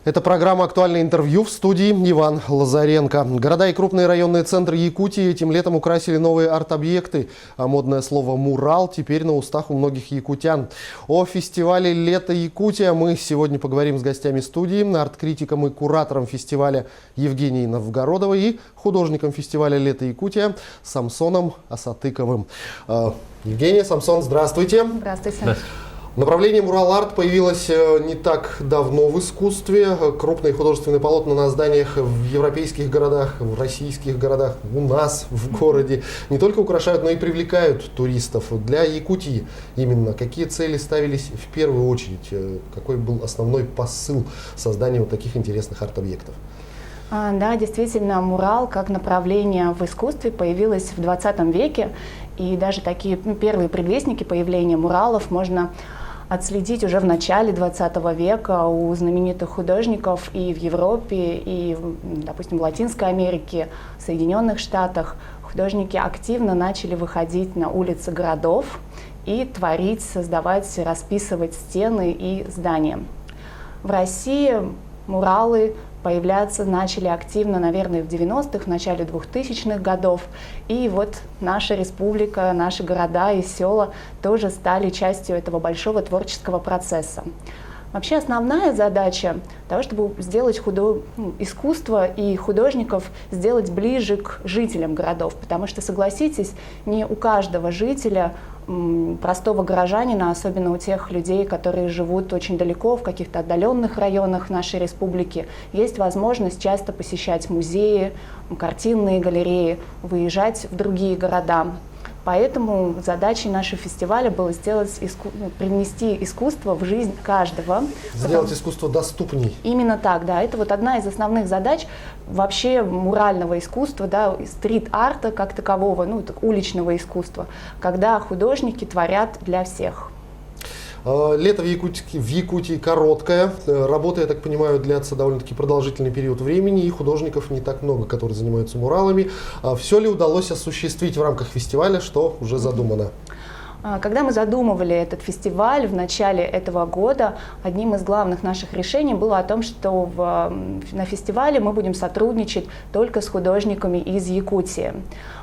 Это программа «Актуальное интервью», в студии Иван Лазаренко. Города и крупные районные центры Якутии этим летом украсили новые арт-объекты. А модное слово «мурал» теперь на устах у многих якутян. О фестивале «Лето Якутия» мы сегодня поговорим с гостями студии, арт-критиком и куратором фестиваля Евгенией Новгородовой и художником фестиваля «Лето Якутия» Самсоном Асатыковым. Евгения, Самсон, здравствуйте. Здравствуйте. Направление мурал-арт появилось не так давно в искусстве. Крупные художественные полотна на зданиях в европейских городах, в российских городах, у нас в городе не только украшают, но и привлекают туристов. Для Якутии именно какие цели ставились в первую очередь? Какой был основной посыл создания вот таких интересных арт-объектов? Да, действительно, мурал как направление в искусстве появилось в 20 веке. И даже такие первые предвестники появления муралов можно отследить уже в начале 20 века у знаменитых художников и в Европе, и, допустим, в Латинской Америке, в Соединенных Штатах. Художники активно начали выходить на улицы городов и творить, создавать, расписывать стены и здания. В России муралы появляться начали активно, наверное, в 90-х, в начале 2000-х годов. И вот наша республика, наши города и села тоже стали частью этого большого творческого процесса. Вообще основная задача того, чтобы сделать искусство и художников сделать ближе к жителям городов. Потому что, согласитесь, не у каждого жителя, простого горожанина, особенно у тех людей, которые живут очень далеко, в каких-то отдаленных районах нашей республики, есть возможность часто посещать музеи, картинные галереи, выезжать в другие города. Поэтому задачей нашего фестиваля было привнести искусство в жизнь каждого. Сделать искусство доступней. Именно так, да. Это вот одна из основных задач вообще мурального искусства, да, стрит-арта как такового, уличного искусства, когда художники творят для всех. Лето в Якутии короткое. Работа, я так понимаю, длится довольно-таки продолжительный период времени, и художников не так много, которые занимаются муралами. Все ли удалось осуществить в рамках фестиваля, что уже задумано? Когда мы задумывали этот фестиваль в начале этого года, одним из главных наших решений было о том, что на фестивале мы будем сотрудничать только с художниками из Якутии.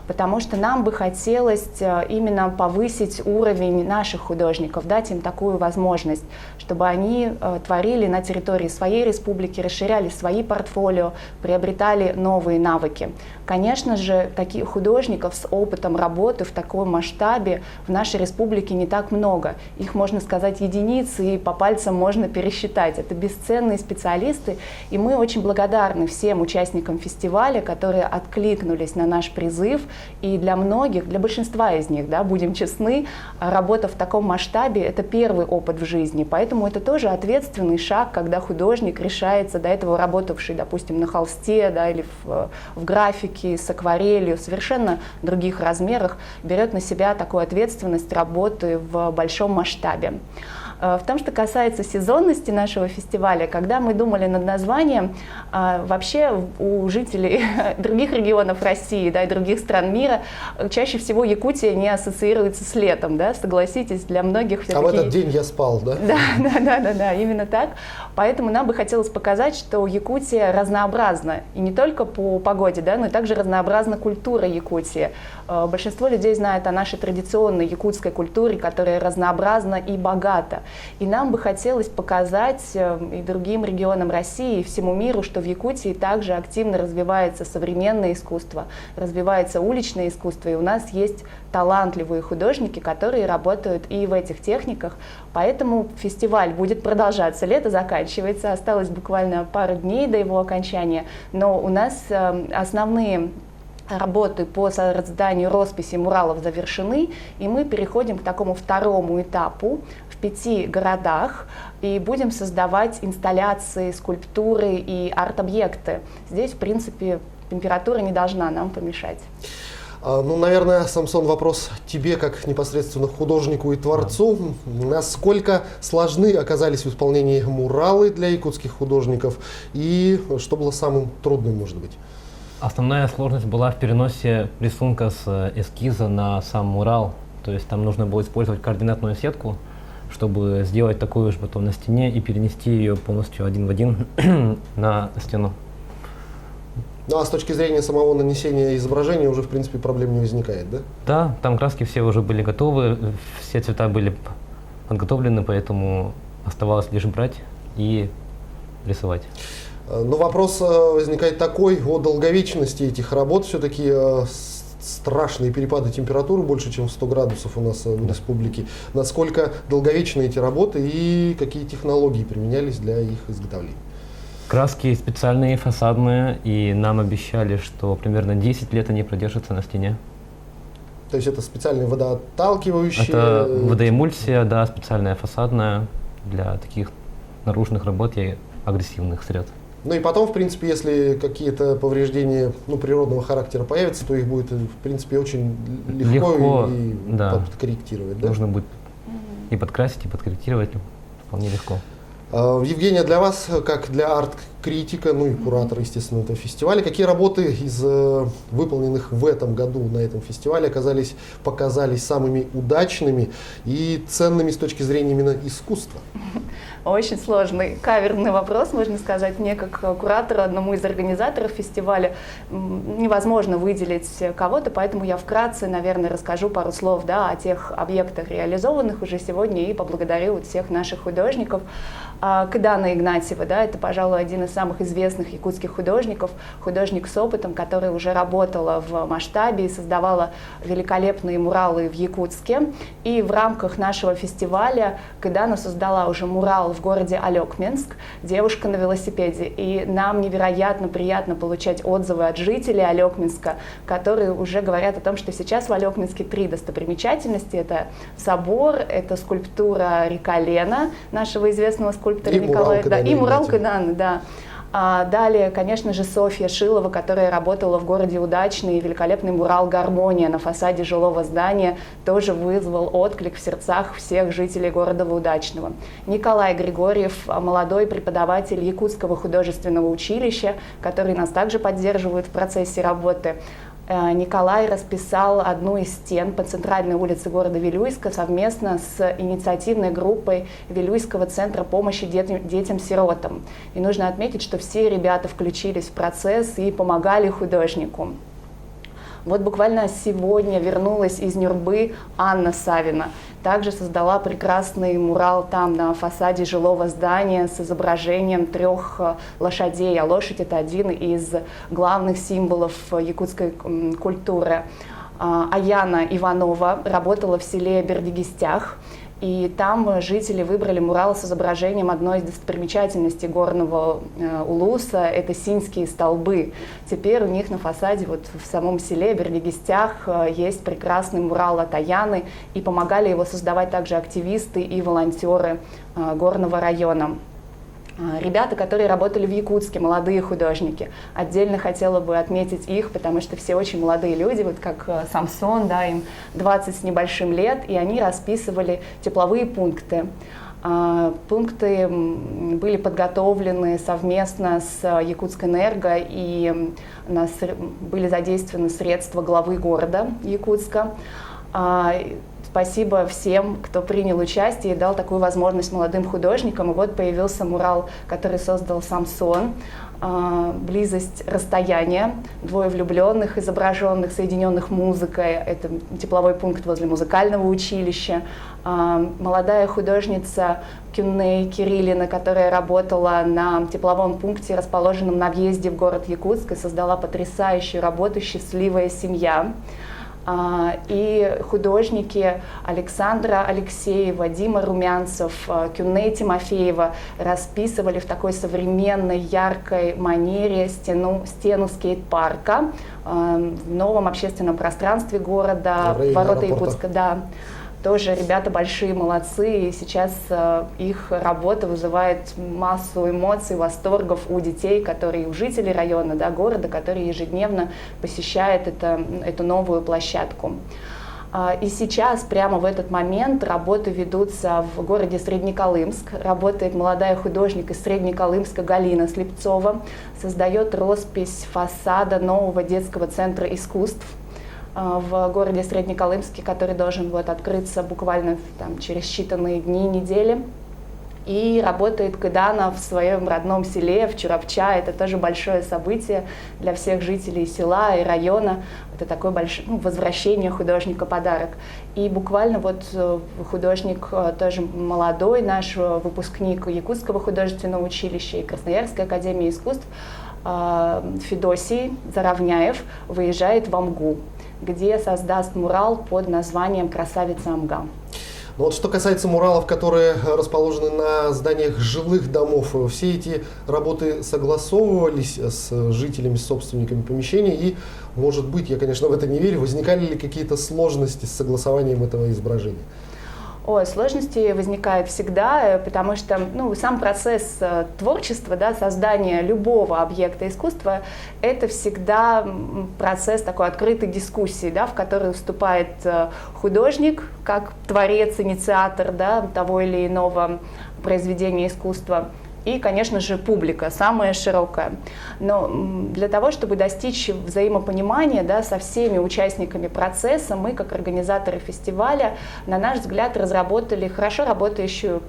Потому что нам бы хотелось именно повысить уровень наших художников, дать им такую возможность, чтобы они творили на территории своей республики, расширяли свои портфолио, приобретали новые навыки. Конечно же, таких художников с опытом работы в таком масштабе в нашей республике не так много. Их, можно сказать, единицы, и по пальцам можно пересчитать. Это бесценные специалисты, и мы очень благодарны всем участникам фестиваля, которые откликнулись на наш призыв. И для многих, для большинства из них, да, будем честны, работа в таком масштабе – это первый опыт в жизни. Поэтому это тоже ответственный шаг, когда художник решается, до этого работавший, допустим, на холсте, да, или в графике, с акварелью, в совершенно других размерах, берет на себя такую ответственность работы в большом масштабе. В том, что касается сезонности нашего фестиваля, когда мы думали над названием, вообще у жителей других регионов России, да, и других стран мира чаще всего Якутия не ассоциируется с летом, да, согласитесь, для многих все-таки... А в этот день я спал, да? Да, именно так. Поэтому нам бы хотелось показать, что Якутия разнообразна, и не только по погоде, да, но и также разнообразна культура Якутии. Большинство людей знает о нашей традиционной якутской культуре, которая разнообразна и богата. И нам бы хотелось показать и другим регионам России, и всему миру, что в Якутии также активно развивается современное искусство, развивается уличное искусство, и у нас есть талантливые художники, которые работают и в этих техниках. Поэтому фестиваль будет продолжаться. Лето заканчивается, осталось буквально пару дней до его окончания, но у нас основные работы по созданию росписи муралов завершены, и мы переходим к такому второму этапу в 5 городах и будем создавать инсталляции, скульптуры и арт-объекты. Здесь, в принципе, температура не должна нам помешать. Наверное, Самсон, вопрос тебе, как непосредственно художнику и творцу. Насколько сложны оказались в исполнении муралы для якутских художников, и что было самым трудным, может быть? Основная сложность была в переносе рисунка с эскиза на сам мурал. То есть там нужно было использовать координатную сетку, чтобы сделать такую же потом на стене и перенести ее полностью один в один на стену. Ну а с точки зрения самого нанесения изображения уже в принципе проблем не возникает, да? Да, там краски все уже были готовы, все цвета были подготовлены, поэтому оставалось лишь брать и рисовать. Но вопрос возникает такой о долговечности этих работ. Все-таки страшные перепады температуры, больше чем 100 градусов у нас в республике. Насколько долговечны эти работы и какие технологии применялись для их изготовления? Краски специальные, фасадные, и нам обещали, что примерно 10 лет они продержатся на стене. То есть это специальные водоотталкивающие? Это водоэмульсия, да, специальная фасадная для таких наружных работ и агрессивных сред. Ну и потом, в принципе, если какие-то повреждения природного характера появятся, то их будет, в принципе, очень легко и да, подкорректировать. Да? Нужно будет и подкрасить, и подкорректировать вполне легко. Евгения, для вас, как для арт-критика, ну и куратора, естественно, этого фестиваля, какие работы из выполненных в этом году на этом фестивале показались самыми удачными и ценными с точки зрения именно искусства? Очень сложный, каверзный вопрос, можно сказать. Мне, как куратору, одному из организаторов фестиваля, невозможно выделить кого-то, поэтому я вкратце, наверное, расскажу пару слов, да, о тех объектах, реализованных уже сегодня, и поблагодарю всех наших художников. Кыдана Игнатьева, да, это, пожалуй, один из самых известных якутских художников, художник с опытом, который уже работала в масштабе и создавала великолепные муралы в Якутске. И в рамках нашего фестиваля Кыдана создала уже мурал в городе Алекминск «Девушка на велосипеде». И нам невероятно приятно получать отзывы от жителей Алекминска, которые уже говорят о том, что сейчас в Алекминске 3 достопримечательности. Это собор, это скульптура река Лена, нашего известного скульптора Николая, да, и мурал Кыданы, да. Далее, конечно же, Софья Шилова, которая работала в городе Удачный, великолепный мурал «Гармония» на фасаде жилого здания тоже вызвал отклик в сердцах всех жителей города Удачного. Николай Григорьев, молодой преподаватель Якутского художественного училища, который нас также поддерживает в процессе работы. Николай расписал одну из стен по центральной улице города Вилюйска совместно с инициативной группой Вилюйского центра помощи детям-сиротам. И нужно отметить, что все ребята включились в процесс и помогали художнику. Вот буквально сегодня вернулась из Нюрбы Анна Савина. Также создала прекрасный мурал там на фасаде жилого здания с изображением 3 лошадей. А лошадь — это один из главных символов якутской культуры. Аяна Иванова работала в селе Бердигистях. И там жители выбрали мурал с изображением одной из достопримечательностей горного Улуса – это Синьские столбы. Теперь у них на фасаде вот в самом селе Бердигистях есть прекрасный мурал от Аяны, и помогали его создавать также активисты и волонтеры горного района. Ребята, которые работали в Якутске, молодые художники. Отдельно хотела бы отметить их, потому что все очень молодые люди, вот как Самсон, да, им 20 с небольшим лет, и они расписывали тепловые пункты. Пункты были подготовлены совместно с Якутскэнерго, и у нас были задействованы средства главы города Якутска. Спасибо всем, кто принял участие и дал такую возможность молодым художникам. И вот появился мурал, который создал Самсон. Близость расстояния, 2 влюбленных, изображенных, соединенных музыкой. Это тепловой пункт возле музыкального училища. Молодая художница Кюнней Кириллина, которая работала на тепловом пункте, расположенном на въезде в город Якутск, и создала потрясающую работу «Счастливая семья». И художники Александра Алексеева, Дима Румянцев, Кюнней Тимофеева расписывали в такой современной, яркой манере стену скейт-парка в новом общественном пространстве города, ворота Якутска. Да. Тоже ребята большие молодцы, и сейчас их работа вызывает массу эмоций, восторгов у детей, у жителей района, да, города, которые ежедневно посещают эту новую площадку. И сейчас, прямо в этот момент, работы ведутся в городе Среднеколымск. Работает молодая художник из Среднеколымска Галина Слепцова, создает роспись фасада нового детского центра искусств. в городе Среднеколымске, который должен вот открыться буквально там, через считанные дни, недели. И работает Кыдана в своем родном селе, в Чурапча. Это тоже большое событие для всех жителей села и района. Это такое большое возвращение художника подарок. И буквально вот художник тоже молодой, наш выпускник Якутского художественного училища и Красноярской академии искусств Федосий Заровняев выезжает в Амгу, где создаст мурал под названием «Красавица Амга». Ну вот что касается муралов, которые расположены на зданиях жилых домов, все эти работы согласовывались с жителями, с собственниками помещений и, может быть, я, конечно, в это не верю, возникали ли какие-то сложности с согласованием этого изображения? Сложности возникают всегда, потому что сам процесс творчества, да, создания любого объекта искусства, это всегда процесс такой открытой дискуссии, да, в которой вступает художник, как творец, инициатор, да, того или иного произведения искусства, и, конечно же, публика, самая широкая. Но для того, чтобы достичь взаимопонимания, да, со всеми участниками процесса, мы, как организаторы фестиваля, на наш взгляд, разработали хорошо работающую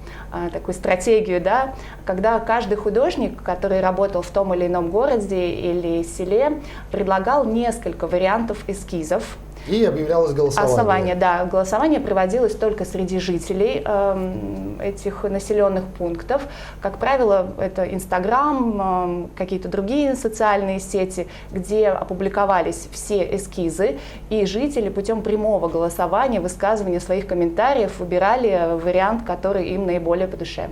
такую стратегию, да, когда каждый художник, который работал в том или ином городе или селе, предлагал несколько вариантов эскизов. И объявлялось голосование. Голосование проводилось только среди жителей этих населенных пунктов. Как правило, это Инстаграм, какие-то другие социальные сети, где опубликовались все эскизы, и жители путем прямого голосования, высказывания своих комментариев выбирали вариант, который им наиболее по душе.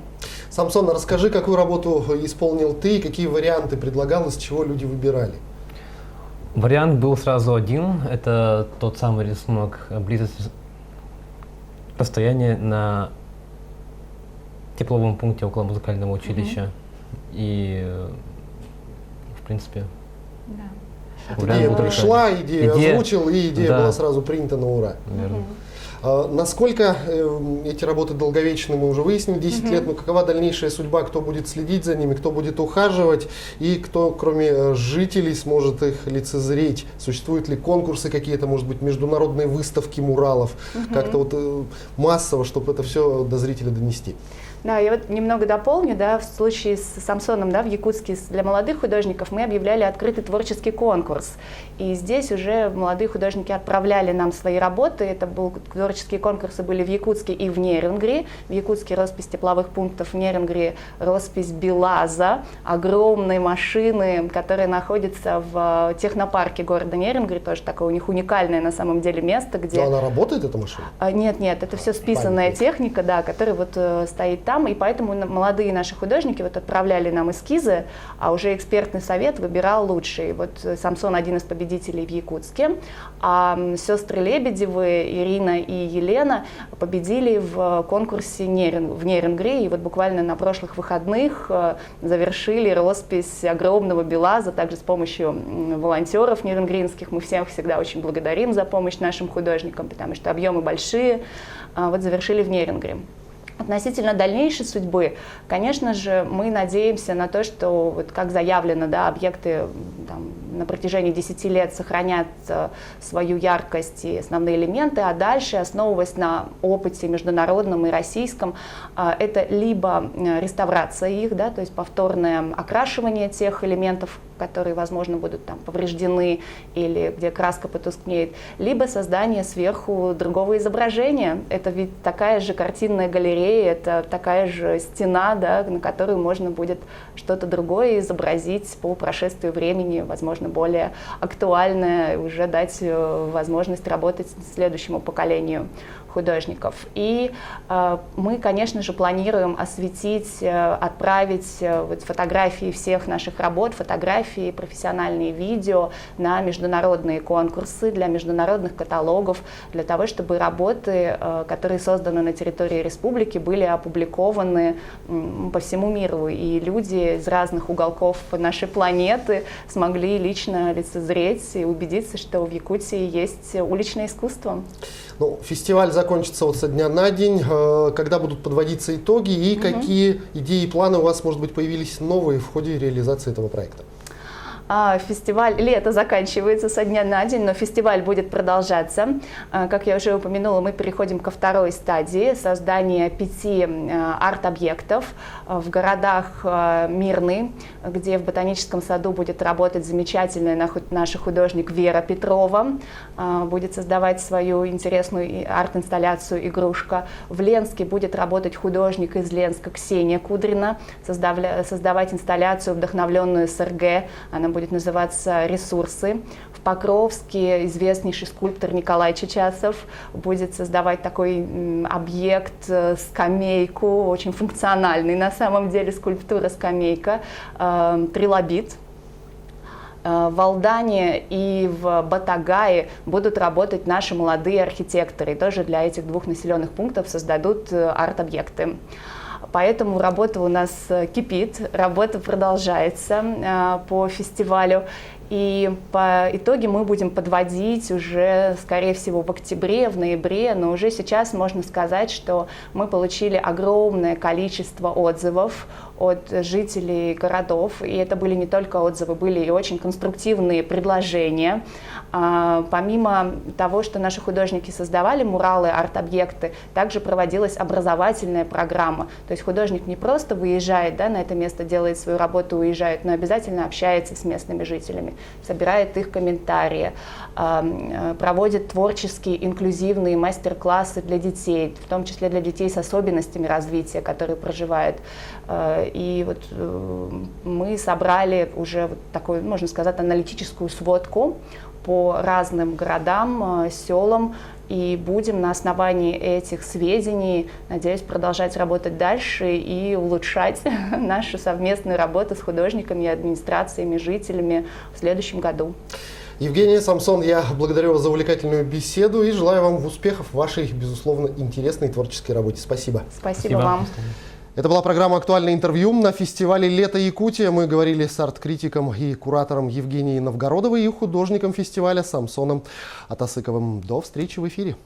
Самсон, расскажи, какую работу исполнил ты, какие варианты предлагал, из чего люди выбирали? Вариант был сразу один. Это тот самый рисунок близость расстояния на тепловом пункте около музыкального училища. И, в принципе, идея пришла, идея озвучил, и идея была сразу принята на ура. Верно. Насколько эти работы долговечны, мы уже выяснили, 10 лет, но какова дальнейшая судьба, кто будет следить за ними, кто будет ухаживать и кто, кроме жителей, сможет их лицезреть? Существуют ли конкурсы какие-то, может быть, международные выставки муралов, как-то вот массово, чтобы это все до зрителя донести? Да, я вот немного дополню, да, в случае с Самсоном, да, в Якутске для молодых художников мы объявляли открытый творческий конкурс. И здесь уже молодые художники отправляли нам свои работы. Это творческие конкурсы были в Якутске и в Нерюнгри. В Якутске роспись тепловых пунктов, в Нерюнгри роспись БелАЗа, огромные машины, которые находятся в технопарке города Нерюнгри, тоже такое у них уникальное на самом деле место, где... Но она работает, эта машина? Нет, это все списанная техника, да, которая вот стоит там. И поэтому молодые наши художники вот отправляли нам эскизы, а уже экспертный совет выбирал лучшие. Вот Самсон один из победителей в Якутске, а сестры Лебедевы, Ирина и Елена, победили в конкурсе в Нерюнгри. И вот буквально на прошлых выходных завершили роспись огромного БелАЗа, также с помощью волонтеров нерюнгринских. Мы всех всегда очень благодарим за помощь нашим художникам, потому что объемы большие. Вот завершили в Нерюнгри. Относительно дальнейшей судьбы, конечно же, мы надеемся на то, что, вот как заявлено, да, объекты там, на протяжении 10 лет сохранят свою яркость и основные элементы, а дальше, основываясь на опыте международном и российском, это либо реставрация их, да, то есть повторное окрашивание тех элементов, которые, возможно, будут там повреждены или где краска потускнеет, либо создание сверху другого изображения. Это ведь такая же картинная галерея, это такая же стена, да, на которую можно будет что-то другое изобразить по прошествию времени, возможно, более актуальное, уже дать возможность работать следующему поколению художников. И мы, конечно же, планируем осветить, отправить вот фотографии всех наших работ, фотографии, профессиональные видео на международные конкурсы, для международных каталогов, для того, чтобы работы, которые созданы на территории республики, были опубликованы по всему миру, и люди из разных уголков нашей планеты смогли лично лицезреть и убедиться, что в Якутии есть уличное искусство. Ну, фестиваль закончится вот со дня на день. Когда будут подводиться итоги и какие идеи и планы у вас, может быть, появились новые в ходе реализации этого проекта? Фестиваль, лето заканчивается со дня на день, но фестиваль будет продолжаться. Как я уже упомянула, мы переходим ко второй стадии создания 5 арт-объектов в городах Мирный, где в ботаническом саду будет работать замечательная наша художник Вера Петрова, будет создавать свою интересную арт-инсталляцию «Игрушка». В Ленске будет работать художник из Ленска Ксения Кудрина, создавать инсталляцию, вдохновленную СРГ, она будет называться «Ресурсы». В Покровске известнейший скульптор Николай Чечасов будет создавать такой объект, скамейку, очень функциональный на самом деле, скульптура-скамейка, трилобит. В Алдане и в Батагае будут работать наши молодые архитекторы. И тоже для этих 2 населенных пунктов создадут арт-объекты. Поэтому работа у нас кипит, работа продолжается по фестивалю. И по итоге мы будем подводить уже, скорее всего, в октябре, в ноябре, но уже сейчас можно сказать, что мы получили огромное количество отзывов от жителей городов, и это были не только отзывы, были и очень конструктивные предложения. Помимо того, что наши художники создавали муралы, арт-объекты, также проводилась образовательная программа. То есть художник не просто выезжает, на это место, делает свою работу, уезжает, но обязательно общается с местными жителями, собирает их комментарии, проводит творческие инклюзивные мастер-классы для детей, в том числе для детей с особенностями развития, которые проживают. И вот мы собрали уже вот такую, можно сказать, аналитическую сводку по разным городам, селам, и будем на основании этих сведений, надеюсь, продолжать работать дальше и улучшать нашу совместную работу с художниками, администрациями, жителями в следующем году. Евгения, Самсон, я благодарю вас за увлекательную беседу и желаю вам успехов в вашей, безусловно, интересной творческой работе. Спасибо. Спасибо вам. Это была программа «Актуальное интервью». На фестивале «Лето Якутия» мы говорили с арт-критиком и куратором Евгенией Новгородовой и художником фестиваля Самсоном Атасыковым. До встречи в эфире.